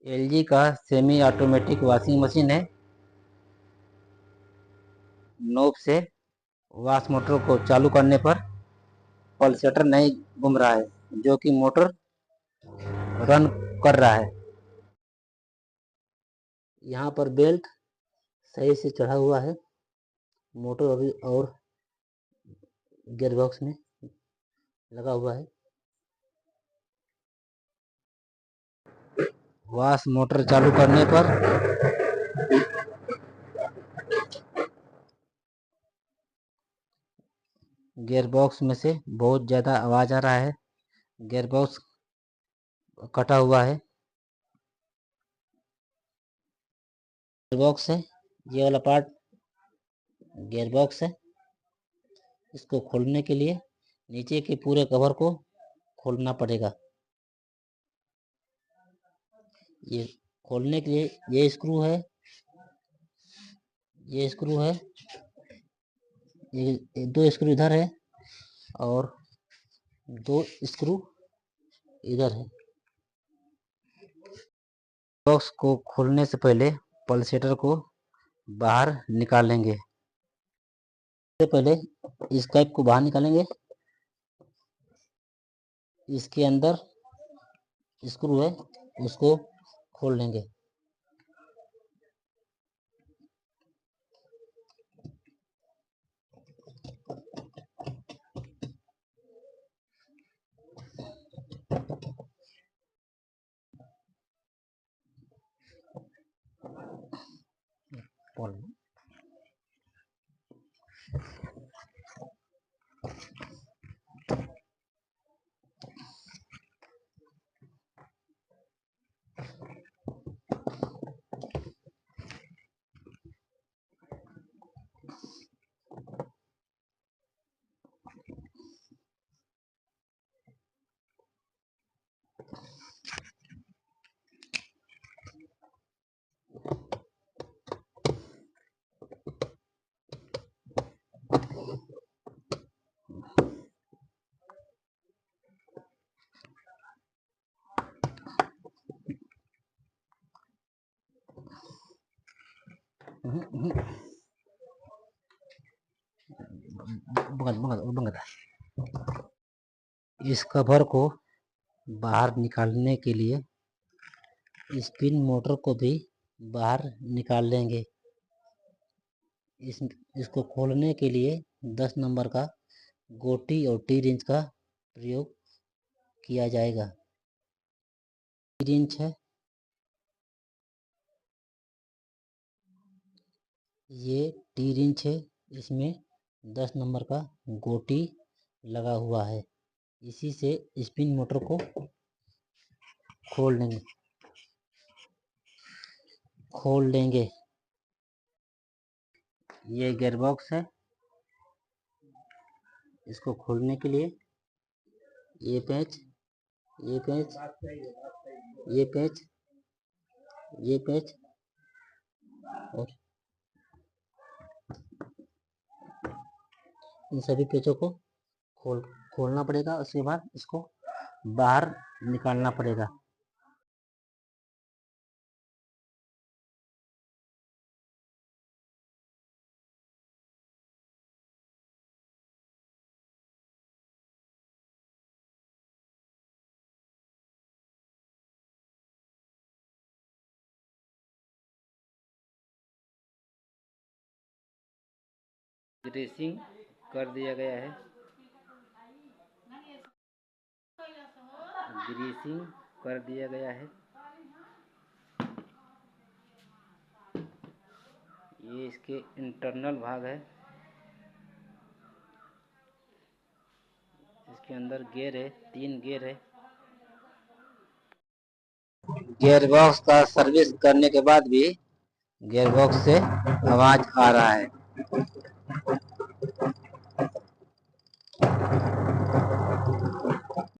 LG का semi automatic washing machine है। Knob से वॉश मोटर को चालू करने पर पल्सेटर नहीं घूम रहा है, जो कि मोटर रन कर रहा है। यहाँ पर बेल्ट सही से चढ़ा हुआ है। मोटर अभी और गियरबॉक्स में लगा हुआ है। वॉश मोटर चालू करने पर गियरबॉक्स में से बहुत ज़्यादा आवाज़ आ रहा है। गियरबॉक्स कटा हुआ है। गियरबॉक्स है, ये वाला पार्ट गियरबॉक्स है। इसको खोलने के लिए नीचे के पूरे कवर को खोलना पड़ेगा। ये खोलने के लिए ये स्क्रू है, ये स्क्रू है, ये दो स्क्रू इधर है और दो स्क्रू इधर है। बॉक्स को खोलने से पहले पल्सेटर को बाहर निकालेंगे। सबसे पहले इस कैप को बाहर निकालेंगे। इसके अंदर स्क्रू है, उसको खोल लेंगे। इस कवर को बाहर निकालने के लिए स्पिन मोटर को भी बाहर निकाल लेंगे। इसको खोलने के लिए 10 नंबर का गोटी और टी रिंच का प्रयोग किया जाएगा। टी रिंच है, ये टी रिंच है, इसमें 10 नंबर का गोटी लगा हुआ है। इसी से स्पिन मोटर को खोल लेंगे। ये गियरबॉक्स है। इसको खोलने के लिए ये पेंच, ये पेंच, ये पेंच, ये पेंच और इन सभी पेचों को खोलना पड़ेगा। उसके बाद इसको बाहर निकालना पड़ेगा। ग्रीसिंग कर दिया गया है। ग्रीसिंग कर दिया गया है। ये इसके इंटरनल भाग है। इसके अंदर गियर है, 3 गियर है। गियरबॉक्स का सर्विस करने के बाद भी गियरबॉक्स से आवाज आ रहा है।